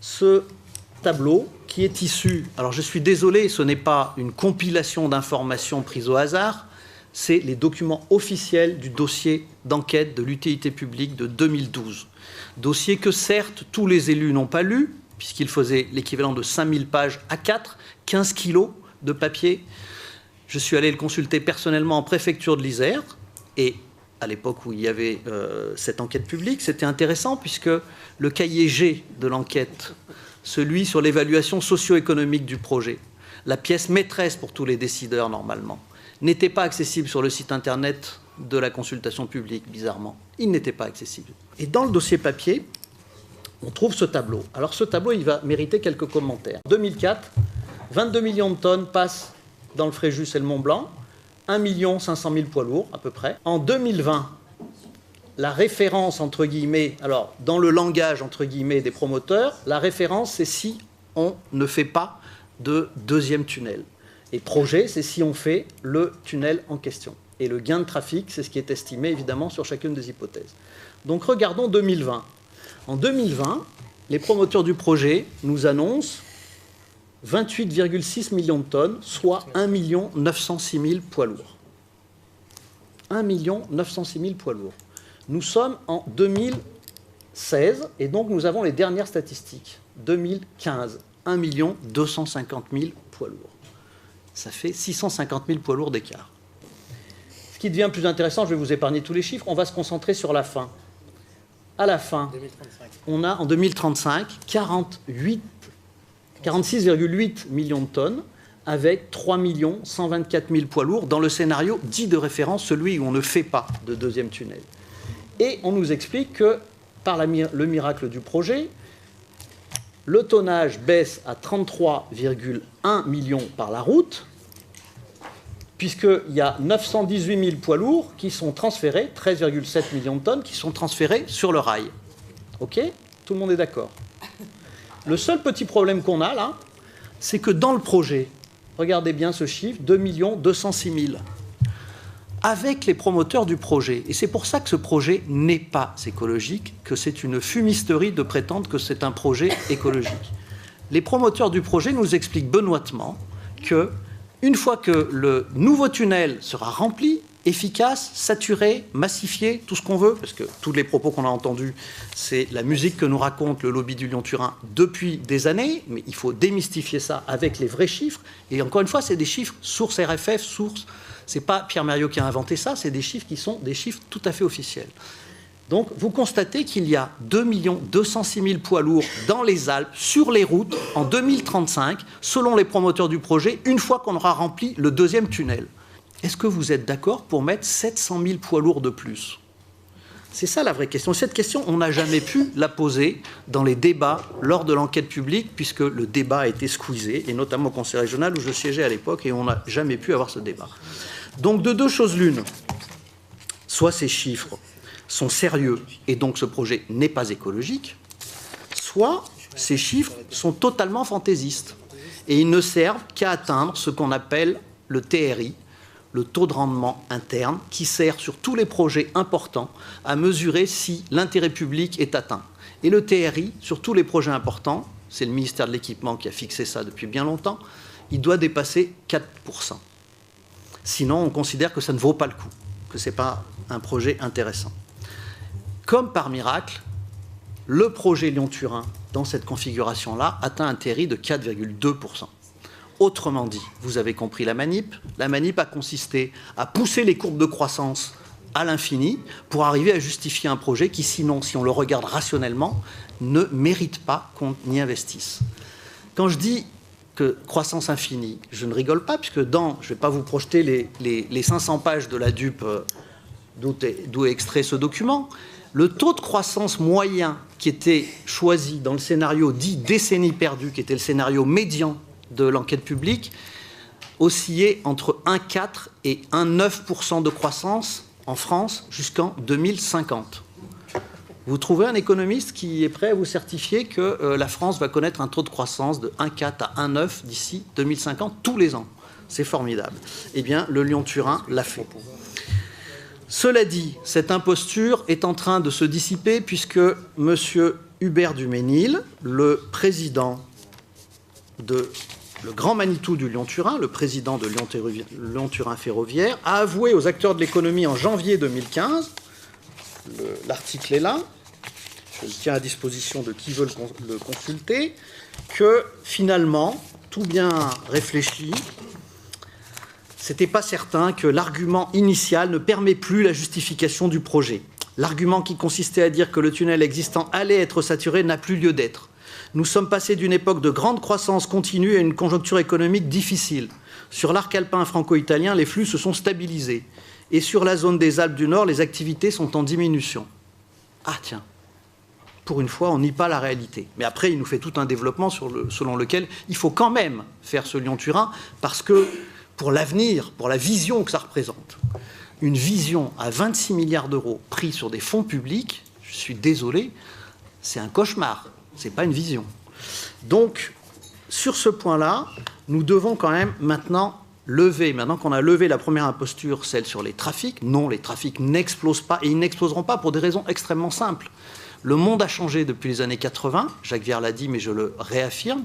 ce tableau qui est issu, alors je suis désolé, ce n'est pas une compilation d'informations prises au hasard, c'est les documents officiels du dossier d'enquête de l'utilité publique de 2012. Dossier que certes tous les élus n'ont pas lu, puisqu'il faisait l'équivalent de 5000 pages A4, 15 kilos de papier. Je suis allé le consulter personnellement en préfecture de l'Isère, et à l'époque où il y avait cette enquête publique, c'était intéressant puisque le cahier G de l'enquête, celui sur l'évaluation socio-économique du projet, la pièce maîtresse pour tous les décideurs normalement, n'était pas accessible sur le site internet de la consultation publique, bizarrement. Il n'était pas accessible. Et dans le dossier papier, on trouve ce tableau. Alors ce tableau, il va mériter quelques commentaires. En 2004, 22 millions de tonnes passent dans le Fréjus et le Mont-Blanc, 1 500 000 poids lourds à peu près. En 2020, la référence, entre guillemets, alors dans le langage, entre guillemets, des promoteurs, la référence, c'est si on ne fait pas de deuxième tunnel. Et projet, c'est si on fait le tunnel en question. Et le gain de trafic, c'est ce qui est estimé, évidemment, sur chacune des hypothèses. Donc regardons 2020. En 2020, les promoteurs du projet nous annoncent 28,6 millions de tonnes, soit 1 906 000 poids lourds. 1 906 000 poids lourds. Nous sommes en 2016, et donc nous avons les dernières statistiques. 2015, 1 250 000 poids lourds. Ça fait 650 000 poids lourds d'écart. Ce qui devient plus intéressant, je vais vous épargner tous les chiffres, on va se concentrer sur la fin. À la fin, 2035. On a en 2035 46,8 millions de tonnes avec 3 124 000 poids lourds dans le scénario dit de référence, celui où on ne fait pas de deuxième tunnel. Et on nous explique que par le miracle du projet, le tonnage baisse à 33,1 millions par la route, puisqu'il y a 918 000 poids lourds qui sont transférés, 13,7 millions de tonnes, qui sont transférés sur le rail. OK ? Tout le monde est d'accord. Le seul petit problème qu'on a là, c'est que dans le projet, regardez bien ce chiffre, 2 206 000, avec les promoteurs du projet. Et c'est pour ça que ce projet n'est pas écologique, que c'est une fumisterie de prétendre que c'est un projet écologique. Les promoteurs du projet nous expliquent benoîtement que une fois que le nouveau tunnel sera rempli, efficace, saturé, massifié, tout ce qu'on veut, parce que tous les propos qu'on a entendus, c'est la musique que nous raconte le lobby du Lyon-Turin depuis des années, mais il faut démystifier ça avec les vrais chiffres. Et encore une fois, c'est des chiffres source RFF, source... C'est pas Pierre Mériot qui a inventé ça, c'est des chiffres qui sont des chiffres tout à fait officiels. Donc, vous constatez qu'il y a 2 206 000 poids lourds dans les Alpes, sur les routes, en 2035, selon les promoteurs du projet, une fois qu'on aura rempli le deuxième tunnel. Est-ce que vous êtes d'accord pour mettre 700 000 poids lourds de plus ? C'est ça la vraie question. Cette question, on n'a jamais pu la poser dans les débats lors de l'enquête publique, puisque le débat a été squeezé, et notamment au Conseil régional où je siégeais à l'époque, et on n'a jamais pu avoir ce débat. Donc, de deux choses l'une, soit ces chiffres sont sérieux et donc ce projet n'est pas écologique, soit ces chiffres sont totalement fantaisistes et ils ne servent qu'à atteindre ce qu'on appelle le TRI, le taux de rendement interne, qui sert sur tous les projets importants à mesurer si l'intérêt public est atteint. Et le TRI, sur tous les projets importants, c'est le ministère de l'Équipement qui a fixé ça depuis bien longtemps, il doit dépasser 4%. Sinon, on considère que ça ne vaut pas le coup, que ce n'est pas un projet intéressant. Comme par miracle, le projet Lyon-Turin, dans cette configuration-là, atteint un TRI de 4,2%. Autrement dit, vous avez compris la manip a consisté à pousser les courbes de croissance à l'infini pour arriver à justifier un projet qui, sinon, si on le regarde rationnellement, ne mérite pas qu'on y investisse. Quand je dis que croissance infinie, je ne rigole pas, puisque je ne vais pas vous projeter les 500 pages de la DUP d'où est extrait ce document, le taux de croissance moyen qui était choisi dans le scénario dit décennie perdue, qui était le scénario médian de l'enquête publique, oscillait entre 1,4 et 1,9% de croissance en France jusqu'en 2050. Vous trouvez un économiste qui est prêt à vous certifier que la France va connaître un taux de croissance de 1,4 à 1,9 d'ici 2050 tous les ans. C'est formidable. Eh bien, le Lyon-Turin l'a fait. Cela dit, cette imposture est en train de se dissiper puisque M. Hubert Duménil, le président de le Grand Manitou du Lyon-Turin, le président de Lyon-Turin Ferroviaire, a avoué aux acteurs de l'économie en janvier 2015, l'article est là, je le tiens à disposition de qui veut le consulter, que finalement, tout bien réfléchi, c'était pas certain que l'argument initial ne permet plus la justification du projet. L'argument qui consistait à dire que le tunnel existant allait être saturé n'a plus lieu d'être. Nous sommes passés d'une époque de grande croissance continue à une conjoncture économique difficile. Sur l'arc alpin franco-italien, les flux se sont stabilisés. Et sur la zone des Alpes du Nord, les activités sont en diminution. Ah tiens, pour une fois, on nie pas la réalité. Mais après, il nous fait tout un développement selon lequel il faut quand même faire ce Lyon-Turin, parce que pour l'avenir, pour la vision que ça représente, une vision à 26 milliards d'euros pris sur des fonds publics, je suis désolé, c'est un cauchemar. Ce n'est pas une vision. Donc, sur ce point-là, nous devons quand même maintenant lever, maintenant qu'on a levé la première imposture, celle sur les trafics. Non, les trafics n'explosent pas, et ils n'exploseront pas pour des raisons extrêmement simples. Le monde a changé depuis les années 80, Jacques Viard l'a dit, mais je le réaffirme.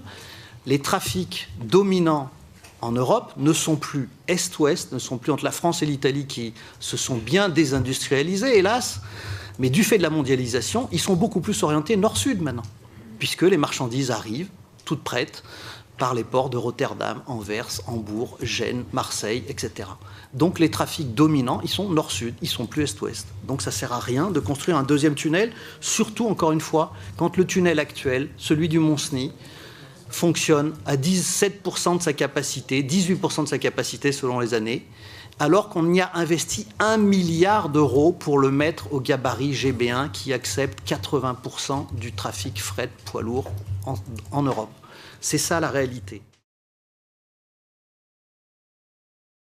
Les trafics dominants en Europe ne sont plus Est-Ouest, ne sont plus entre la France et l'Italie qui se sont bien désindustrialisés, hélas, mais du fait de la mondialisation, ils sont beaucoup plus orientés Nord-Sud maintenant, puisque les marchandises arrivent, toutes prêtes, par les ports de Rotterdam, Anvers, Hambourg, Gênes, Marseille, etc. Donc les trafics dominants, ils sont Nord-Sud, ils sont plus Est-Ouest. Donc ça ne sert à rien de construire un deuxième tunnel, surtout, encore une fois, quand le tunnel actuel, celui du Mont-Cenis, fonctionne à 17% de sa capacité, 18% de sa capacité selon les années, alors qu'on y a investi 1 milliard d'euros pour le mettre au gabarit GB1 qui accepte 80% du trafic fret poids lourd en Europe. C'est ça la réalité.